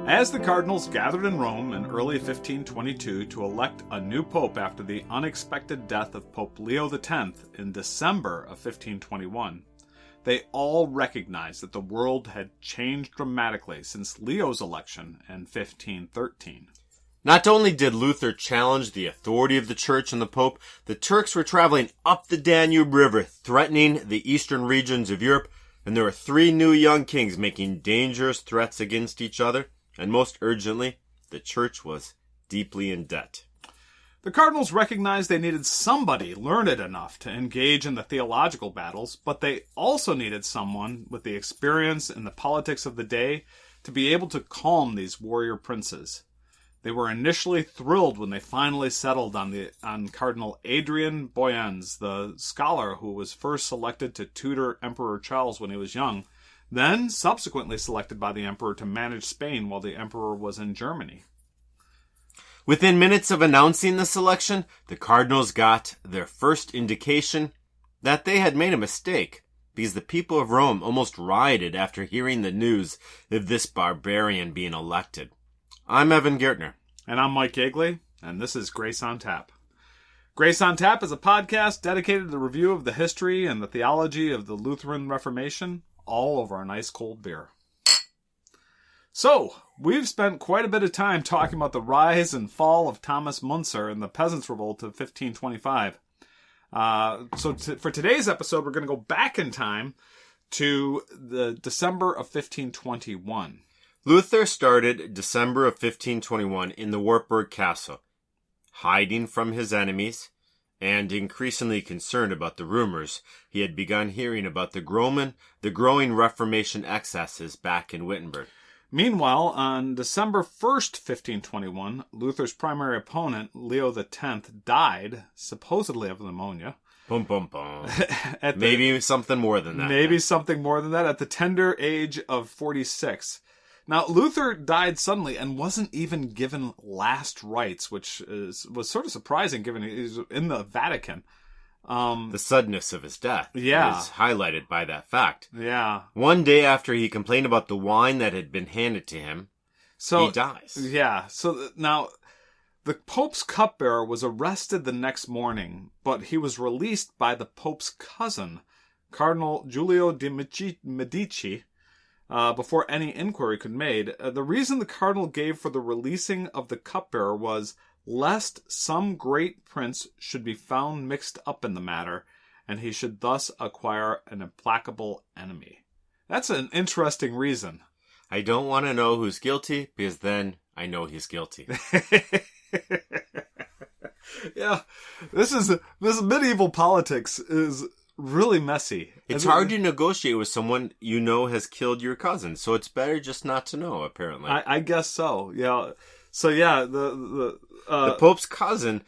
As the cardinals gathered in Rome in early 1522 to elect a new pope after the unexpected death of Pope Leo X in December of 1521, they all recognized that the world had changed dramatically since Leo's election in 1513. Not only did Luther challenge the authority of the church and the pope, the Turks were traveling up the Danube River, threatening the eastern regions of Europe, and there were 3 new young kings making dangerous threats against each other. And most urgently, the church was deeply in debt. The cardinals recognized they needed somebody learned enough to engage in the theological battles, but they also needed someone with the experience in the politics of the day to be able to calm these warrior princes. They were initially thrilled when they finally settled on Cardinal Adrian Boeyens, the scholar who was first selected to tutor Emperor Charles when he was young, then subsequently selected by the emperor to manage Spain while the emperor was in Germany. Within minutes of announcing the selection, the cardinals got their first indication that they had made a mistake, because the people of Rome almost rioted after hearing the news of this barbarian being elected. I'm Evan Gertner. And I'm Mike Yeagley, and this is Grace on Tap. Grace on Tap is a podcast dedicated to the review of the history and the theology of the Lutheran Reformation, all over a nice cold beer. So, we've spent quite a bit of time talking about the rise and fall of Thomas Müntzer and the Peasants' Revolt of 1525. For today's episode, we're going to go back in time to the December of 1521. Luther started December of 1521 in the Wartburg Castle, hiding from his enemies and increasingly concerned about the rumors he had begun hearing about the growing Reformation excesses back in Wittenberg. Meanwhile, on December 1st, 1521, Luther's primary opponent, Leo X, died, supposedly of pneumonia. Bum, bum, bum. Maybe something more than that. Maybe something more than that, at the tender age of 46. Now, Luther died suddenly and wasn't even given last rites, which was sort of surprising given he was in the Vatican. The suddenness of his death is highlighted by that fact. Yeah. One day after he complained about the wine that had been handed to him, he dies. Yeah. So now, the Pope's cupbearer was arrested the next morning, but he was released by the Pope's cousin, Cardinal Giulio de' Medici, before any inquiry could be made. The reason the cardinal gave for the releasing of the cupbearer was lest some great prince should be found mixed up in the matter, and he should thus acquire an implacable enemy. That's an interesting reason. I don't want to know who's guilty, because then I know he's guilty. Yeah, this medieval politics is really messy. It's hard to negotiate with someone you know has killed your cousin, so it's better just not to know, apparently. I guess so, yeah. So, yeah, the Pope's cousin,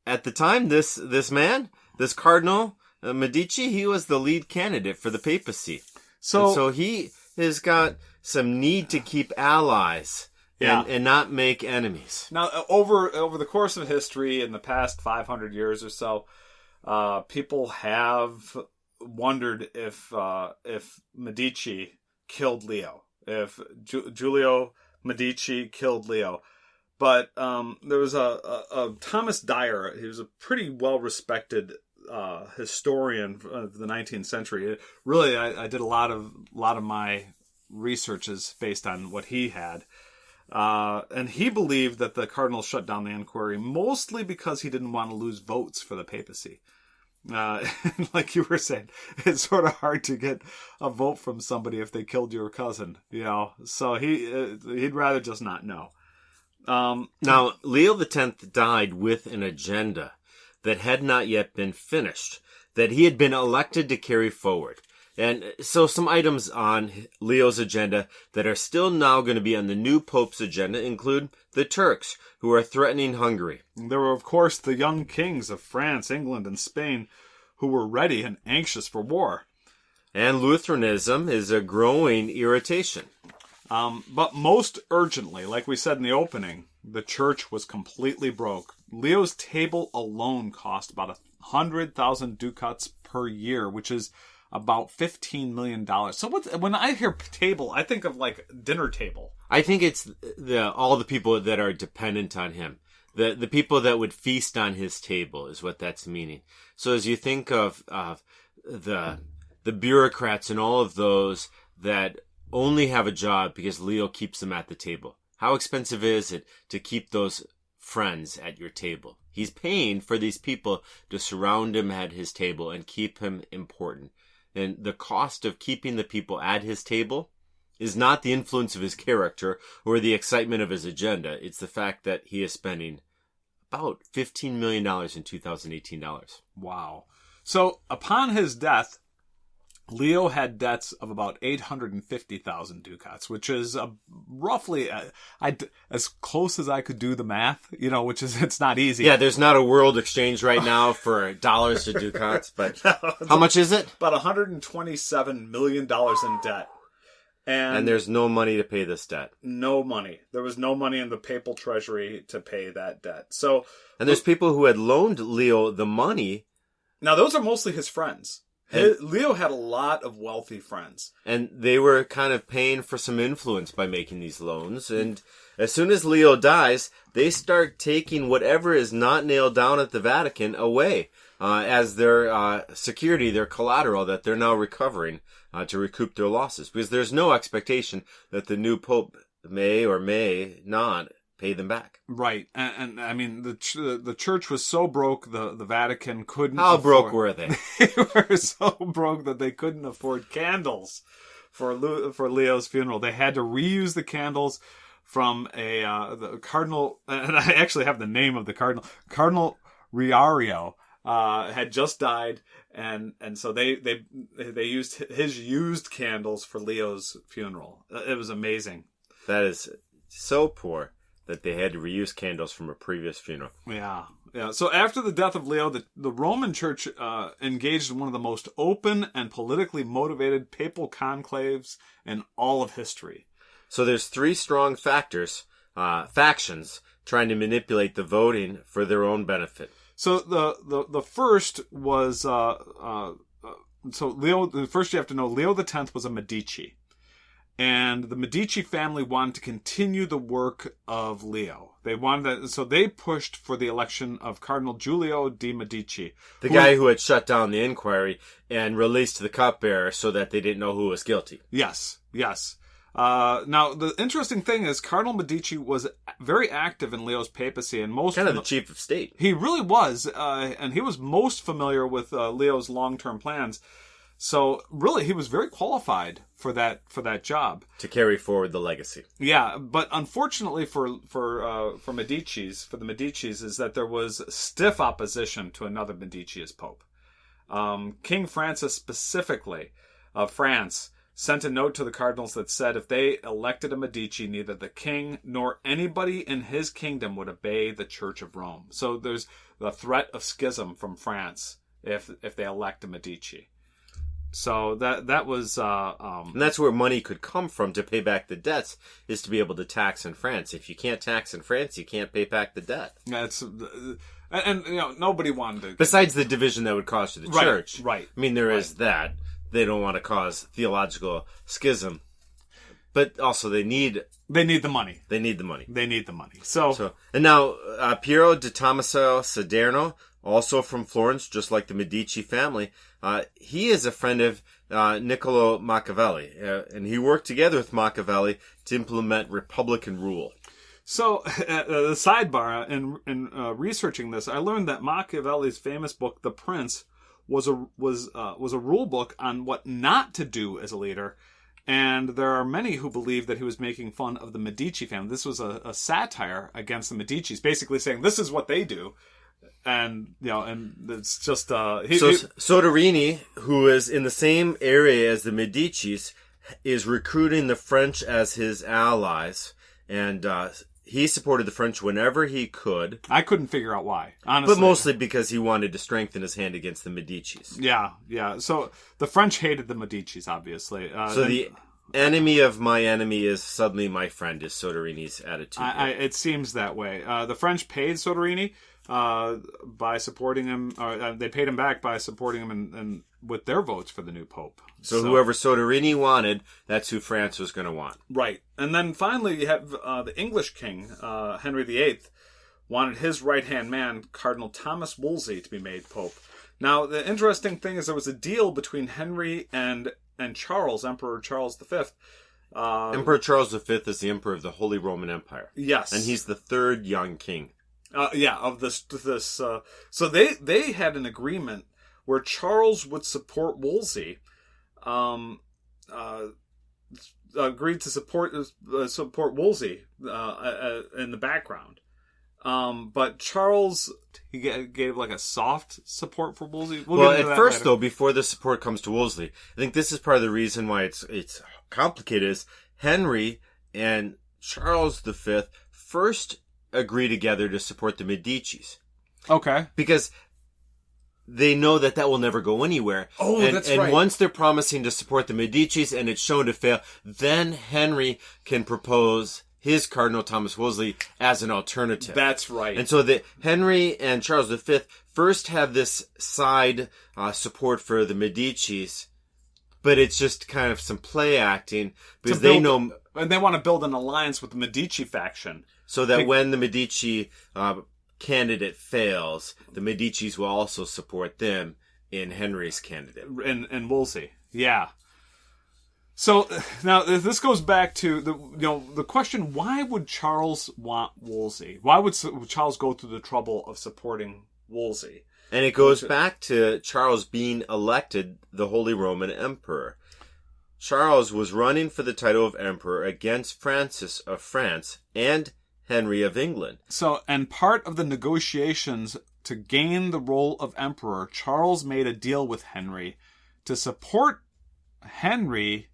at the time, this man, this Cardinal Medici, he was the lead candidate for the papacy. So he has got some need to keep allies and not make enemies. Now, over the course of history, in the past 500 years or so, people have wondered if Medici killed Leo, if Giulio Medici killed Leo. But there was a Thomas Dyer. He was a pretty well-respected historian of the 19th century. Really, I did a lot of my researches based on what he had. And he believed that the cardinal shut down the inquiry mostly because he didn't want to lose votes for the papacy. Like you were saying, it's sort of hard to get a vote from somebody if they killed your cousin, so he'd rather just not know. Now, Leo X died with an agenda that had not yet been finished, that he had been elected to carry forward. And so some items on Leo's agenda that are still now going to be on the new Pope's agenda include the Turks, who are threatening Hungary. There were, of course, the young kings of France, England, and Spain, who were ready and anxious for war. And Lutheranism is a growing irritation. But most urgently, like we said in the opening, the church was completely broke. Leo's table alone cost about 100,000 ducats per year, which is about $15 million. So when I hear table, I think of like dinner table. I think it's all the people that are dependent on him. The people that would feast on his table is what that's meaning. So as you think of the bureaucrats and all of those that only have a job because Leo keeps them at the table, how expensive is it to keep those friends at your table? He's paying for these people to surround him at his table and keep him important. And the cost of keeping the people at his table is not the influence of his character or the excitement of his agenda. It's the fact that he is spending about $15 million in 2018 dollars. Wow. So upon his death, Leo had debts of about 850,000 ducats, which is roughly as close as I could do the math, which is, it's not easy. Yeah, there's not a world exchange right now for dollars to ducats, but how much is it? About $127 million in debt. And there's no money to pay this debt. No money. There was no money in the papal treasury to pay that debt. And there's people who had loaned Leo the money. Now, those are mostly his friends. Leo had a lot of wealthy friends. And they were kind of paying for some influence by making these loans. And as soon as Leo dies, they start taking whatever is not nailed down at the Vatican away as their security, their collateral that they're now recovering to recoup their losses. Because there's no expectation that the new pope may or may not pay them back. Right. And I mean, the church was so broke, the Vatican couldn't How broke were they? They were so broke that they couldn't afford candles for Leo's funeral. They had to reuse the candles from the cardinal, and I actually have the name of the cardinal. Cardinal Riario had just died, and so they used his used candles for Leo's funeral. It was amazing. That is so poor that they had to reuse candles from a previous funeral. Yeah. So after the death of Leo, the Roman Church engaged in one of the most open and politically motivated papal conclaves in all of history. So there's three strong factions trying to manipulate the voting for their own benefit. So the first was so Leo. The first you have to know, Leo X was a Medici. And the Medici family wanted to continue the work of Leo. So they pushed for the election of Cardinal Giulio de' Medici. The guy who had shut down the inquiry and released the cupbearer so that they didn't know who was guilty. Yes. Now, the interesting thing is Cardinal Medici was very active in Leo's papacy. And kind of the chief of state. He really was. And he was most familiar with Leo's long-term plans. So really, he was very qualified for that job to carry forward the legacy. Yeah, but unfortunately for the Medicis, is that there was stiff opposition to another Medici as pope. King Francis specifically of France sent a note to the cardinals that said if they elected a Medici, neither the king nor anybody in his kingdom would obey the Church of Rome. So there's the threat of schism from France if they elect a Medici. So that was and that's where money could come from to pay back the debts, is to be able to tax in France. If you can't tax in France, you can't pay back the debt. That's and nobody wanted to. Besides the division that would cause to the church, right? I mean, there is that. They don't want to cause theological schism, but also they need the money. They need the money. So and now Piero di Tommaso Saderno, also from Florence, just like the Medici family, he is a friend of Niccolo Machiavelli, and he worked together with Machiavelli to implement republican rule. So, the sidebar, in researching this, I learned that Machiavelli's famous book, The Prince, was a rule book on what not to do as a leader. And there are many who believe that he was making fun of the Medici family. This was a satire against the Medicis, basically saying this is what they do. And it's just Soderini, who is in the same area as the Medicis, is recruiting the French as his allies, and he supported the French whenever he could. I couldn't figure out why, honestly, but mostly because he wanted to strengthen his hand against the Medicis. Yeah. So the French hated the Medicis, obviously. The enemy of my enemy is suddenly my friend, is Soderini's attitude. It seems that way. The French paid Soderini by supporting him. They paid him back by supporting him their votes for the new pope. So whoever Soderini wanted, that's who France was going to want. Right. And then finally you have the English king, Henry VIII, wanted his right-hand man, Cardinal Thomas Wolsey, to be made pope. Now, the interesting thing is there was a deal between Henry and Charles, Emperor Charles V. Emperor Charles V is the emperor of the Holy Roman Empire. Yes. And he's the third young king. Of this. So they had an agreement where Charles would support Wolsey, agreed to support Wolsey in the background. But Charles, he gave like a soft support for Wolsey. Well, at first, though, before the support comes to Wolsey, I think this is part of the reason why it's complicated. Is Henry and Charles V first agree together to support the Medicis? Okay, because they know that will never go anywhere. Oh, that's right. And once they're promising to support the Medicis and it's shown to fail, then Henry can propose his Cardinal Thomas Wolsey as an alternative. That's right. And so Henry and Charles V first have this side support for the Medicis, but it's just kind of some play acting because they know... And they want to build an alliance with the Medici faction. So that when the Medici candidate fails, the Medicis will also support them in Henry's candidate. And Wolsey. Yeah. So now this goes back to the question: why would Charles want Wolsey? Why would Charles go through the trouble of supporting Wolsey? And it goes back to Charles being elected the Holy Roman Emperor. Charles was running for the title of emperor against Francis of France and Henry of England. So, and part of the negotiations to gain the role of emperor, Charles made a deal with Henry to support Henry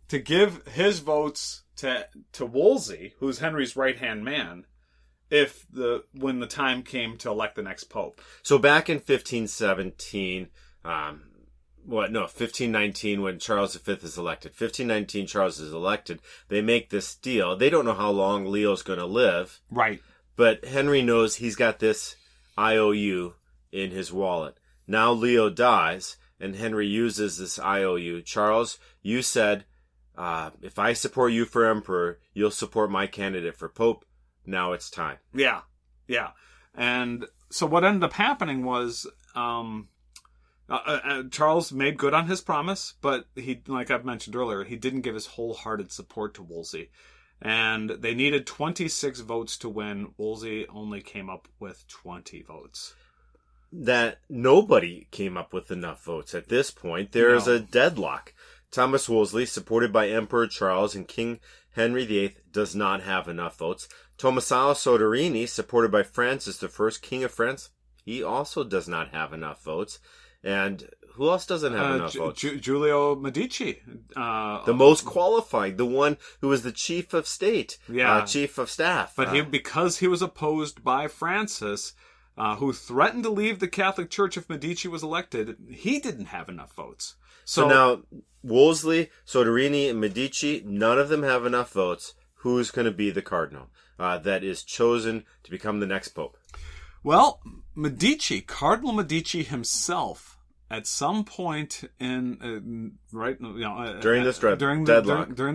to give his votes to Wolsey, who's Henry's right-hand man, when the time came to elect the next pope. So back in 1517, 1519 when Charles V is elected. 1519 Charles is elected. They make this deal. They don't know how long Leo's going to live. Right. But Henry knows he's got this IOU in his wallet. Now Leo dies, and Henry uses this IOU. Charles, you said, if I support you for emperor, you'll support my candidate for pope. Now it's time. Yeah. Yeah. And so what ended up happening was... Charles made good on his promise, but he, like I've mentioned earlier, he didn't give his wholehearted support to Wolsey. And they needed 26 votes to win. Wolsey only came up with 20 votes. That nobody came up with enough votes at this point. There is a deadlock. Thomas Wolsey, supported by Emperor Charles and King Henry VIII, does not have enough votes. Tommaso Soderini, supported by Francis I, King of France, he also does not have enough votes. And who else doesn't have enough votes? Giulio Medici. The most qualified, the one who was the chief of state, chief of staff. But because he was opposed by Francis, who threatened to leave the Catholic Church if Medici was elected, he didn't have enough votes. So now, Wolsey, Soderini, and Medici, none of them have enough votes. Who's going to be the cardinal that is chosen to become the next pope? Well, Cardinal Medici himself, at some point during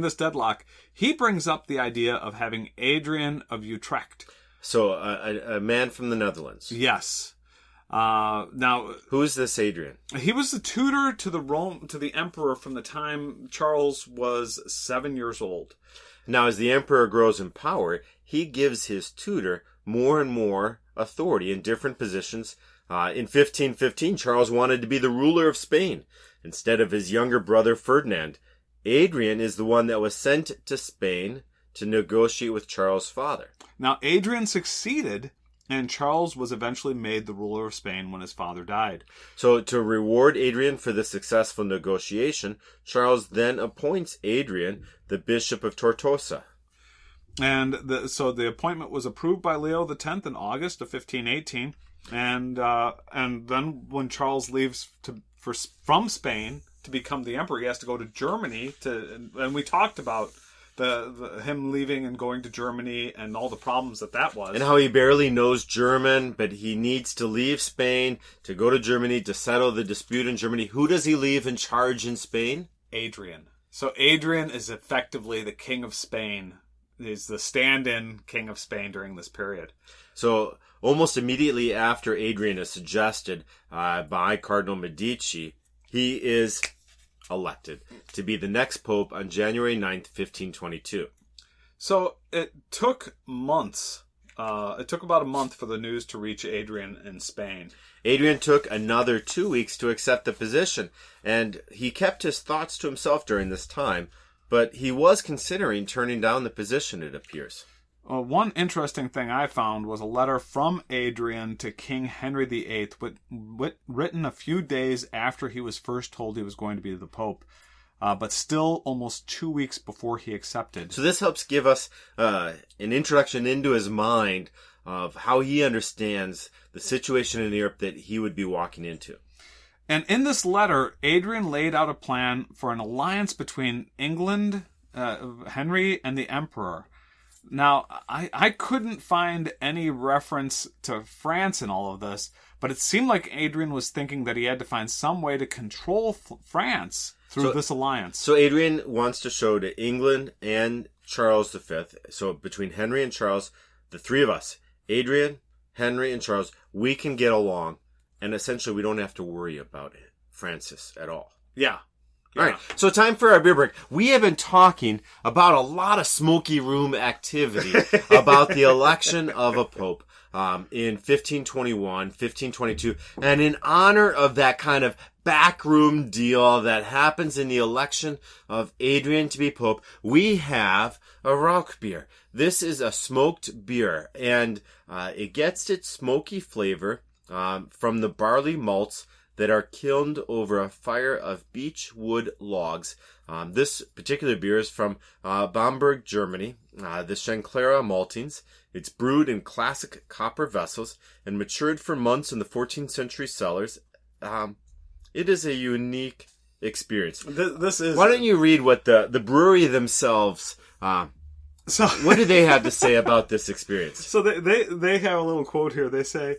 this deadlock, he brings up the idea of having Adrian of Utrecht. So a man from the Netherlands. Yes. Now, who is this Adrian? He was the tutor to the emperor from the time Charles was 7 years old. Now, as the emperor grows in power, he gives his tutor more and more authority in different positions. In 1515, Charles wanted to be the ruler of Spain instead of his younger brother Ferdinand. Adrian is the one that was sent to Spain to negotiate with Charles' father. Now, Adrian succeeded, and Charles was eventually made the ruler of Spain when his father died. So, to reward Adrian for the successful negotiation, Charles then appoints Adrian the Bishop of Tortosa. And so the appointment was approved by Leo X in August of 1518. And then when Charles leaves from Spain to become the emperor, he has to go to Germany and we talked about him leaving and going to Germany and all the problems that was. And how he barely knows German, but he needs to leave Spain to go to Germany to settle the dispute in Germany. Who does he leave in charge in Spain? Adrian. So Adrian is effectively the king of Spain. He's the stand-in king of Spain during this period. So almost immediately after Adrian is suggested by Cardinal Medici, he is elected to be the next pope on January 9th, 1522. So it took months. It took about a month for the news to reach Adrian in Spain. Adrian took another 2 weeks to accept the position, and he kept his thoughts to himself during this time, but he was considering turning down the position, it appears. One interesting thing I found was a letter from Adrian to King Henry VIII, written a few days after he was first told he was going to be the Pope, but still almost 2 weeks before he accepted. So this helps give us an introduction into his mind of how he understands the situation in Europe that he would be walking into. And in this letter, Adrian laid out a plan for an alliance between England, Henry, and the Emperor. Now, I couldn't find any reference to France in all of this, but it seemed like Adrian was thinking that he had to find some way to control France through this alliance. So Adrian wants to show to England and Charles V, so between Henry and Charles, the three of us, Adrian, Henry, and Charles, we can get along, and essentially we don't have to worry about Francis at all. Yeah. All right, so time for our beer break. We have been talking about a lot of smoky room activity about the election of a pope in 1521, 1522, and in honor of that kind of backroom deal that happens in the election of Adrian to be pope, we have a Rauch beer. This is a smoked beer, and it gets its smoky flavor from the barley malts that are kilned over a fire of beech wood logs. This particular beer is from Bamberg, Germany. The Schenklara maltings. It's brewed in classic copper vessels and matured for months in the 14th century cellars. It is a unique experience. This is. Why don't you read what the brewery themselves? What do they have to say about this experience? So they have a little quote here. They say,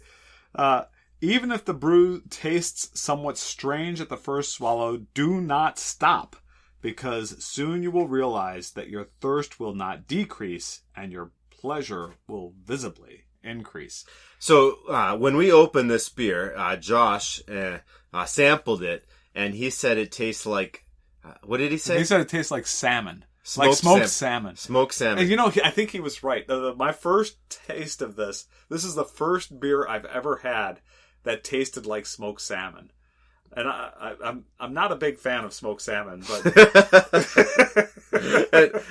even if the brew tastes somewhat strange at the first swallow, do not stop, because soon you will realize that your thirst will not decrease and your pleasure will visibly increase. So when we opened this beer, Josh sampled it, and he said it tastes like, what did he say? He said it tastes like salmon. Smoked salmon. Smoked salmon. And I think he was right. My first taste of this is the first beer I've ever had that tasted like smoked salmon. And I'm not a big fan of smoked salmon, but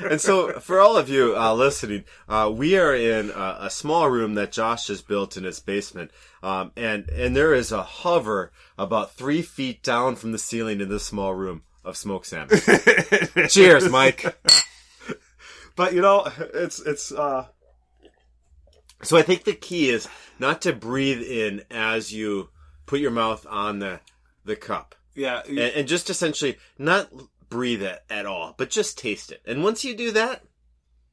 and so for all of you listening, we are in a small room that Josh has built in his basement, and there is a hover about 3 feet down from the ceiling in this small room of smoked salmon. Cheers, Mike. But it's. So I think the key is not to breathe in as you put your mouth on the cup. Yeah. And just essentially not breathe it at all, but just taste it. And once you do that,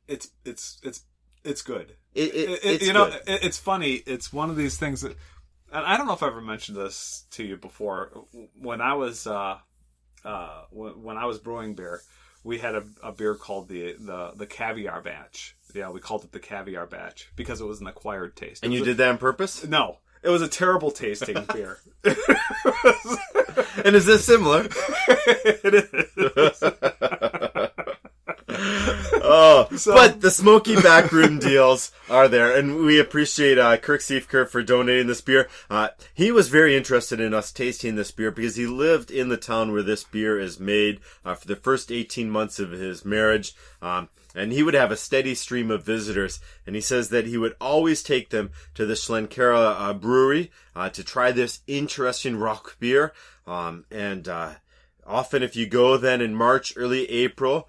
it's good. It's good. It's funny. It's one of these things that, and I don't know if I ever mentioned this to you before. When I was when I was brewing beer, we had a beer called the caviar batch. Yeah, we called it the caviar batch because it was an acquired taste. And you did that on purpose? No. It was a terrible tasting beer. And is this similar? It is. But the smoky backroom deals are there, and we appreciate Kirk Siefker for donating this beer. He was very interested in us tasting this beer because he lived in the town where this beer is made for the first 18 months of his marriage. And he would have a steady stream of visitors. And he says that he would always take them to the Schlenkera brewery to try this interesting Rauch beer. Often if you go then in March, early April,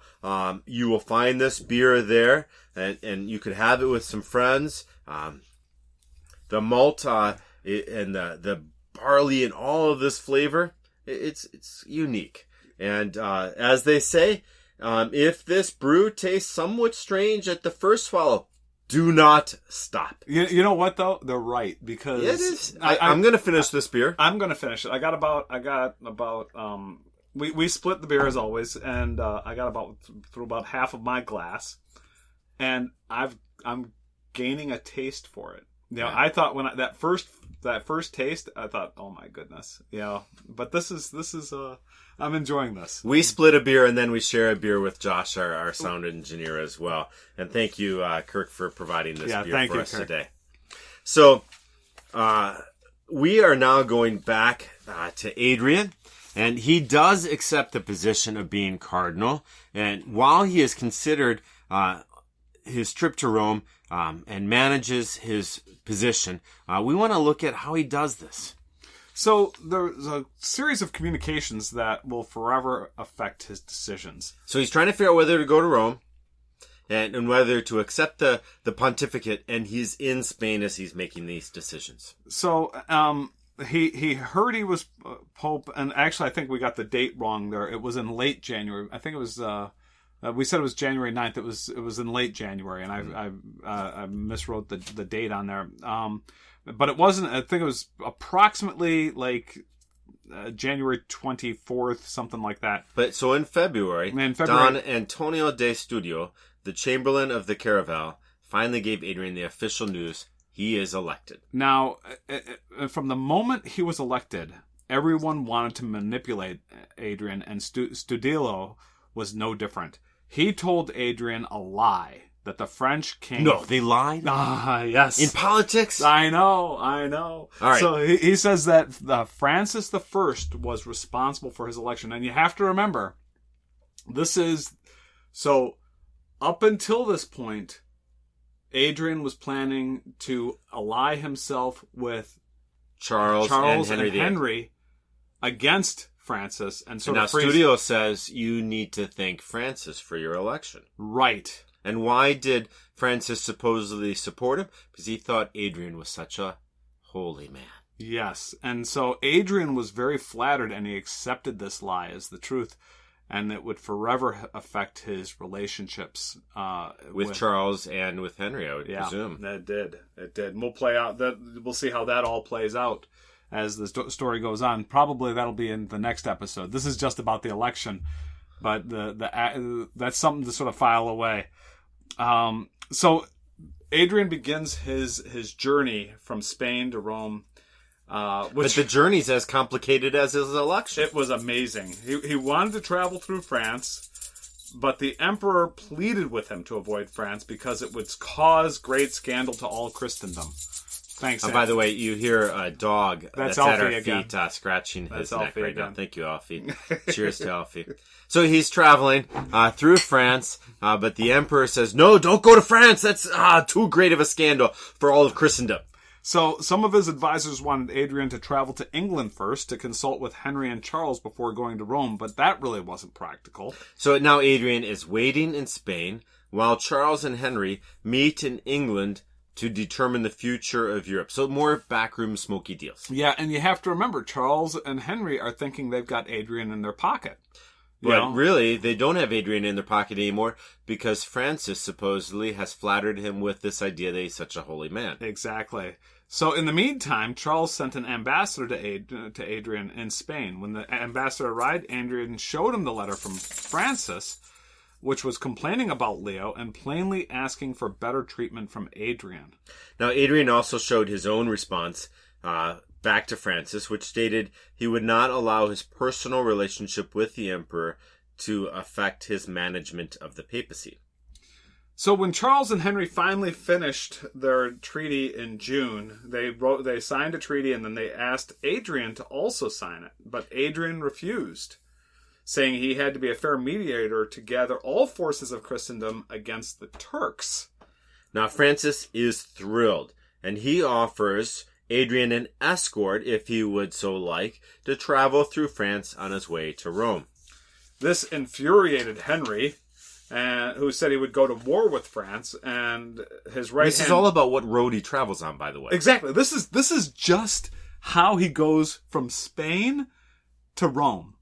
you will find this beer there. And you could have it with some friends. The malt and the barley and all of this flavor, it's unique. And as they say, If this brew tastes somewhat strange at the first swallow, do not stop. You know what though? They're right, because It is. I'm going to finish this beer. I'm going to finish it. I got about we split the beer as always, and I got through about half of my glass, and I'm gaining a taste for it. You know, I thought when that first taste, I thought, oh my goodness, you know. But this is I'm enjoying this. We split a beer, and then we share a beer with Josh, our sound engineer, as well. And thank you, Kirk, for providing this beer for us today. So we are now going back to Adrian, and he does accept the position of being cardinal. And while he is considered his trip to Rome and manages his position, we want to look at how he does this. So there's a series of communications that will forever affect his decisions. So he's trying to figure out whether to go to Rome and whether to accept the pontificate, and he's in Spain as he's making these decisions. So he heard he was Pope, and actually I think we got the date wrong there. It was in late January. I think it was... we said it was January 9th. It was in late January, and I miswrote the date on there. But it wasn't. I think it was approximately like January 24th, something like that. But so in February, Don Antonio de Studio, the Chamberlain of the Caravel, finally gave Adrian the official news: he is elected. Now, from the moment he was elected, everyone wanted to manipulate Adrian, and Studillo was no different. He told Adrian a lie that the French king... No, they lied? Yes. In politics? I know. All right. So he says that Francis I was responsible for his election. And you have to remember, this is... So, up until this point, Adrian was planning to ally himself with Charles and Henry against Francis, and now Studio says you need to thank Francis for your election. Right. And why did Francis supposedly support him? Because he thought Adrian was such a holy man. Yes. And so Adrian was very flattered, and he accepted this lie as the truth, and it would forever affect his relationships with Charles and with Henry, I would presume. It did. And we'll see how that all plays out as the story goes on. Probably that'll be in the next episode. This is just about the election, but that's something to sort of file away. So Adrian begins his journey from Spain to Rome. But the journey's as complicated as his election. It was amazing. He wanted to travel through France, but the emperor pleaded with him to avoid France because it would cause great scandal to all Christendom. Thanks. By the way, you hear a dog that's at our feet scratching his neck right now. Thank you, Alfie. Cheers to Alfie. So he's traveling through France, but the emperor says, no, don't go to France. That's too great of a scandal for all of Christendom. So some of his advisors wanted Adrian to travel to England first to consult with Henry and Charles before going to Rome, but that really wasn't practical. So now Adrian is waiting in Spain while Charles and Henry meet in England to determine the future of Europe. So more backroom smoky deals. Yeah, and you have to remember, Charles and Henry are thinking they've got Adrian in their pocket. But really, they don't have Adrian in their pocket anymore because Francis supposedly has flattered him with this idea that he's such a holy man. Exactly. So in the meantime, Charles sent an ambassador to Adrian in Spain. When the ambassador arrived, Adrian showed him the letter from Francis, which was complaining about Leo and plainly asking for better treatment from Adrian. Now, Adrian also showed his own response back to Francis, which stated he would not allow his personal relationship with the emperor to affect his management of the papacy. So when Charles and Henry finally finished their treaty in June, they signed a treaty, and then they asked Adrian to also sign it. But Adrian refused, saying he had to be a fair mediator to gather all forces of Christendom against the Turks. Now Francis is thrilled, and he offers Adrian an escort, if he would so like, to travel through France on his way to Rome. This infuriated Henry, who said he would go to war with France, and his right This is all about what road he travels on, by the way. Exactly. This is just how he goes from Spain to Rome.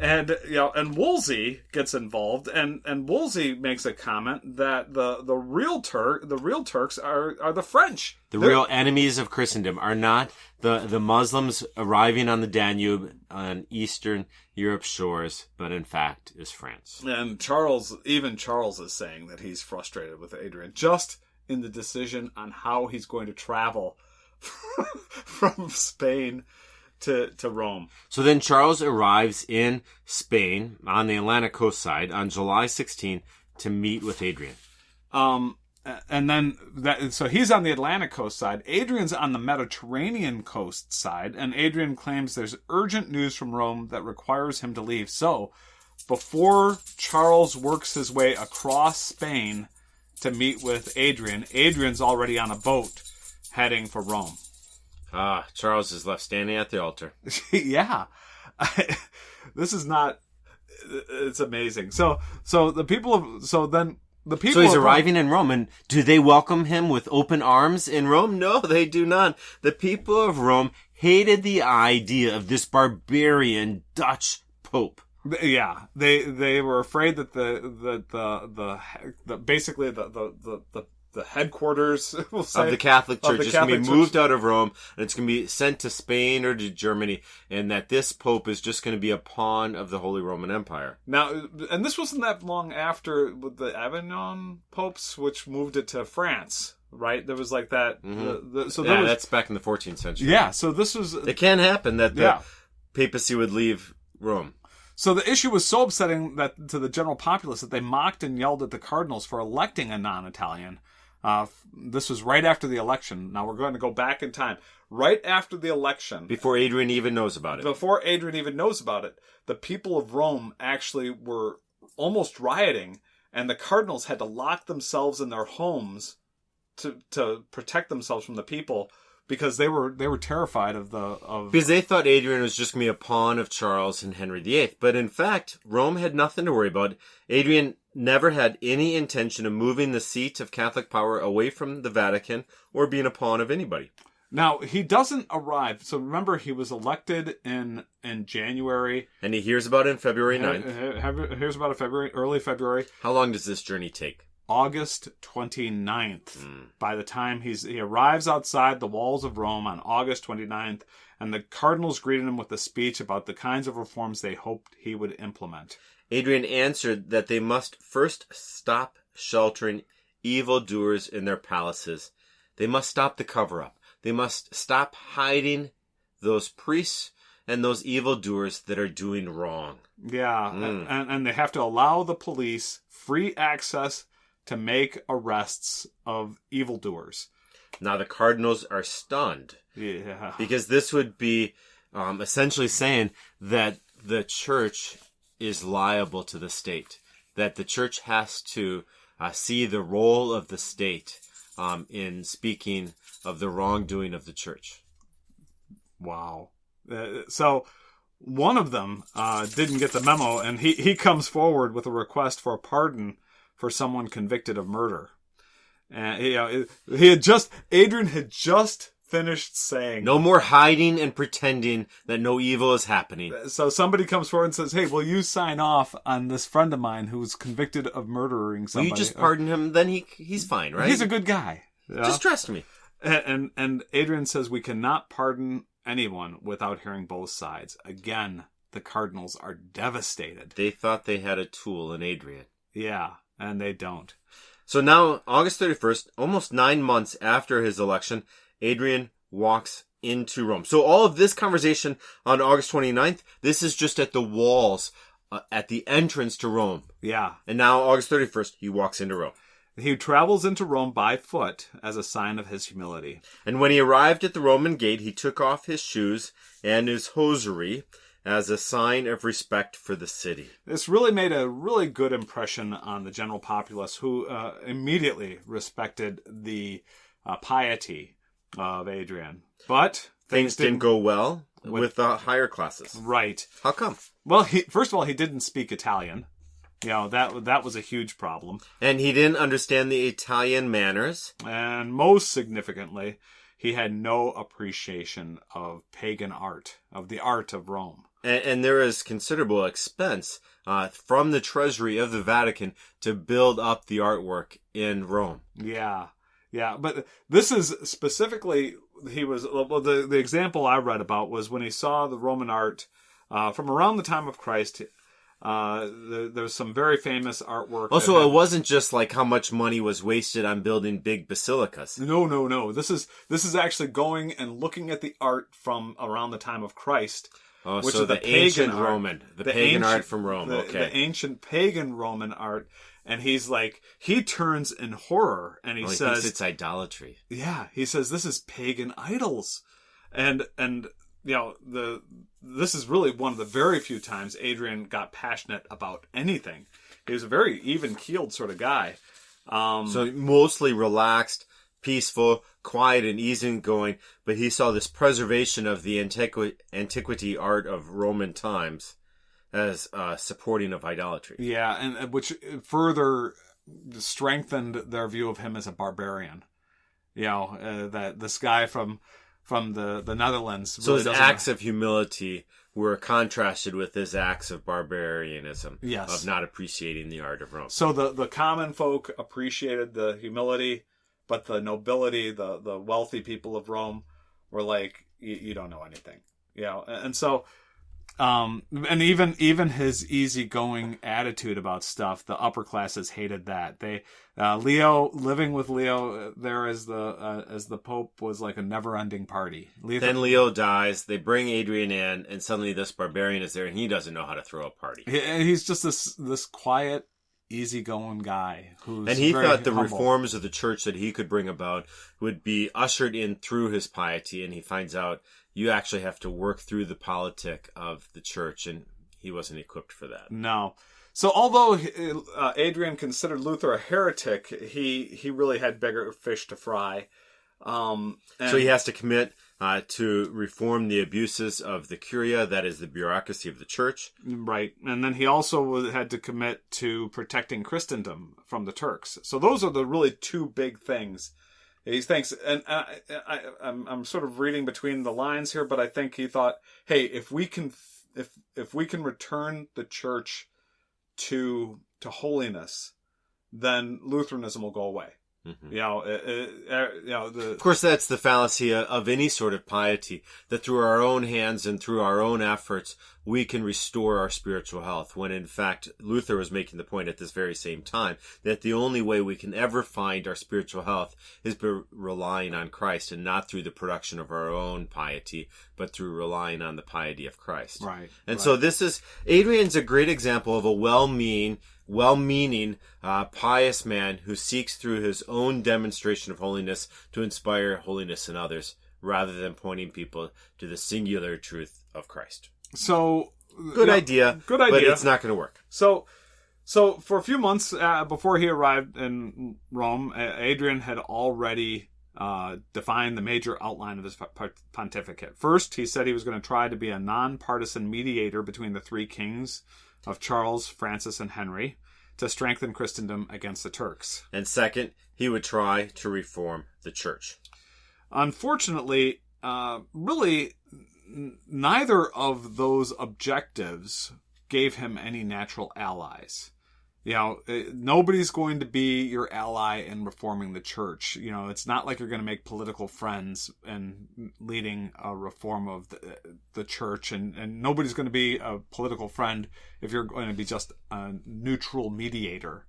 And and Wolsey gets involved, and Wolsey makes a comment that the real Turks are the French. The real enemies of Christendom are not the Muslims arriving on the Danube on Eastern Europe's shores, but in fact is France. And Charles is saying that he's frustrated with Adrian just in the decision on how he's going to travel from Spain to Rome. So then Charles arrives in Spain on the Atlantic coast side on July 16 to meet with Adrian. And then so he's on the Atlantic coast side. Adrian's on the Mediterranean coast side, and Adrian claims there's urgent news from Rome that requires him to leave. So before Charles works his way across Spain to meet with Adrian, Adrian's already on a boat heading for Rome. Charles is left standing at the altar. Yeah. This is not... It's amazing. So he's arriving in Rome, and do they welcome him with open arms in Rome? No, they do not. The people of Rome hated the idea of this barbarian Dutch Pope. Yeah, they were afraid that basically the headquarters of the Catholic Church is going to be moved out of Rome, and it's going to be sent to Spain or to Germany, and that this Pope is just going to be a pawn of the Holy Roman Empire. Now, and this wasn't that long after the Avignon popes, which moved it to France, right? There was like that. Mm-hmm. That's back in the 14th century. Yeah, so this was... It can happen that the papacy would leave Rome. So the issue was so upsetting that to the general populace that they mocked and yelled at the cardinals for electing a non-Italian. This was right after the election. Now we're going to go back in time. Right after the election. Before Adrian even knows about it. The people of Rome actually were almost rioting, and the cardinals had to lock themselves in their homes to protect themselves from the people, because they were terrified because they thought Adrian was just going to be a pawn of Charles and Henry VIII. But in fact, Rome had nothing to worry about. Adrian never had any intention of moving the seat of Catholic power away from the Vatican or being a pawn of anybody. Now, he doesn't arrive. So remember, he was elected in January. And he hears about it in February 9th. Hears about it early February. How long does this journey take? August 29th. By the time he arrives outside the walls of Rome on August 29th, and the cardinals greeted him with a speech about the kinds of reforms they hoped he would implement. Adrian answered that they must first stop sheltering evildoers in their palaces. They must stop the cover-up. They must stop hiding those priests and those evildoers that are doing wrong. Yeah, and they have to allow the police free access to make arrests of evildoers. Now the cardinals are stunned. Yeah. Because this would be essentially saying that the church is liable to the state. That the church has to see the role of the state in speaking of the wrongdoing of the church. Wow. So one of them didn't get the memo, and he comes forward with a request for a pardon for someone convicted of murder. And Adrian had just finished saying, no more hiding and pretending that no evil is happening. So somebody comes forward and says, hey, will you sign off on this friend of mine who was convicted of murdering somebody? Will you just pardon him? Then he's fine, right? He's a good guy. Just trust me. And Adrian says we cannot pardon anyone without hearing both sides. Again, the cardinals are devastated. They thought they had a tool in Adrian. Yeah, and they don't. So now, August 31st, almost 9 months after his election, Adrian walks into Rome. So all of this conversation on August 29th, this is just at the walls, at the entrance to Rome. Yeah. And now, August 31st, he walks into Rome. He travels into Rome by foot as a sign of his humility. And when he arrived at the Roman gate, he took off his shoes and his hosiery as a sign of respect for the city. This really made a really good impression on the general populace, who immediately respected the piety of Adrian. But things didn't go well with the higher classes. Right. How come? Well, first of all, he didn't speak Italian. That was a huge problem. And he didn't understand the Italian manners. And most significantly, he had no appreciation of pagan art, of the art of Rome. And there is considerable expense from the treasury of the Vatican to build up the artwork in Rome. Yeah. But this is specifically, the example I read about was when he saw the Roman art from around the time of Christ. There's some very famous artwork. Also, it wasn't just like how much money was wasted on building big basilicas. No. This is actually going and looking at the art from around the time of Christ. Oh, which so is the ancient Roman, the pagan art from Rome. The ancient pagan Roman art, and he turns in horror, and he says thinks it's idolatry. Yeah, he says this is pagan idols, and this is really one of the very few times Adrian got passionate about anything. He was a very even-keeled sort of guy. So mostly relaxed, peaceful, quiet, and easygoing, but he saw this preservation of the antiquity art of Roman times as supporting of idolatry. Yeah, and which further strengthened their view of him as a barbarian. That this guy from the Netherlands. So his acts of humility were contrasted with his acts of barbarianism. Yes. Of not appreciating the art of Rome. So the common folk appreciated the humility, but the nobility, the wealthy people of Rome were like, you don't know anything. And so, and even his easygoing attitude about stuff, the upper classes hated that. Living with Leo there as the Pope was like a never-ending party. Then Leo dies, they bring Adrian in, and suddenly this barbarian is there, and he doesn't know how to throw a party. He's just this quiet, easygoing guy who's and he very thought the humble. reforms of the church that he could bring about would be ushered in through his piety, and he finds out you actually have to work through the politic of the church, and he wasn't equipped for that. No. So although Adrian considered Luther a heretic, he really had bigger fish to fry. So he has to commit to reform the abuses of the curia, that is the bureaucracy of the church. Right. And then he also had to commit to protecting Christendom from the Turks. So those are the really two big things he thinks. And I'm sort of reading between the lines here, but I think he thought, hey, if we can return the church to holiness, then Lutheranism will go away. Mm-hmm. Of course, that's the fallacy of any sort of piety, that through our own hands and through our own efforts, we can restore our spiritual health, when in fact, Luther was making the point at this very same time that the only way we can ever find our spiritual health is by relying on Christ, and not through the production of our own piety, but through relying on the piety of Christ. Right. And so Adrian's a great example of a well-meaning, pious man who seeks through his own demonstration of holiness to inspire holiness in others, rather than pointing people to the singular truth of Christ. So good idea, but it's not going to work. So for a few months before he arrived in Rome, Adrian had already defined the major outline of his pontificate. First, he said he was going to try to be a non-partisan mediator between the three kings of Charles, Francis, and Henry, to strengthen Christendom against the Turks. And second, he would try to reform the church. Unfortunately, really, neither of those objectives gave him any natural allies. Nobody's going to be your ally in reforming the church. It's not like you're going to make political friends and leading a reform of the church, and nobody's going to be a political friend if you're going to be just a neutral mediator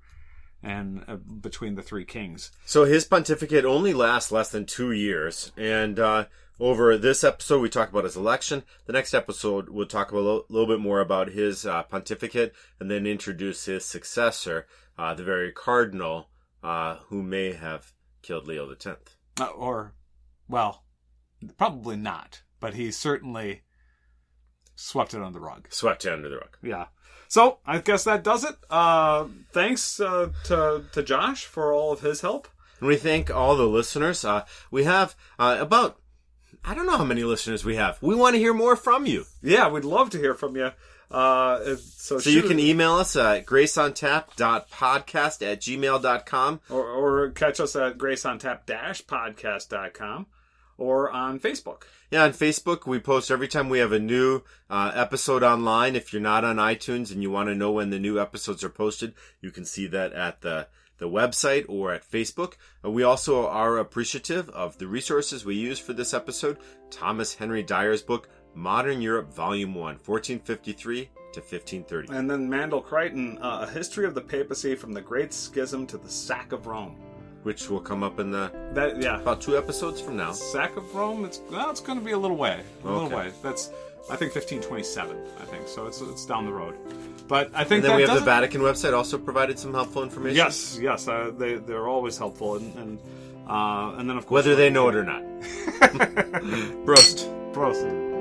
and between the three kings. So his pontificate only lasts less than 2 years, and over this episode, we talk about his election. The next episode, we'll talk a little bit more about his pontificate, and then introduce his successor, the very cardinal who may have killed Leo X. Probably not, but he certainly swept it under the rug. Yeah. So I guess that does it. Thanks to Josh for all of his help. And we thank all the listeners. We have about... I don't know how many listeners we have. We want to hear more from you. Yeah, we'd love to hear from you. So you can email us at graceontap.podcast@gmail.com. Or catch us at graceontap-podcast.com. or on Facebook. Yeah, on Facebook, we post every time we have a new episode online. If you're not on iTunes and you want to know when the new episodes are posted, you can see that at the website or at Facebook. We also are appreciative of the resources we use for this episode. Thomas Henry Dyer's book, Modern Europe, Volume 1, 1453 to 1530. And then Mandel Crichton, A History of the Papacy from the Great Schism to the Sack of Rome. Which will come up in about 2 episodes from now. Sack of Rome, it's going to be a little way. That's, I think, 1527, I think. So it's down the road. But I think and then we have the Vatican website also provided some helpful information. Yes, they're always helpful, and then of course whether they know it or not. Prost.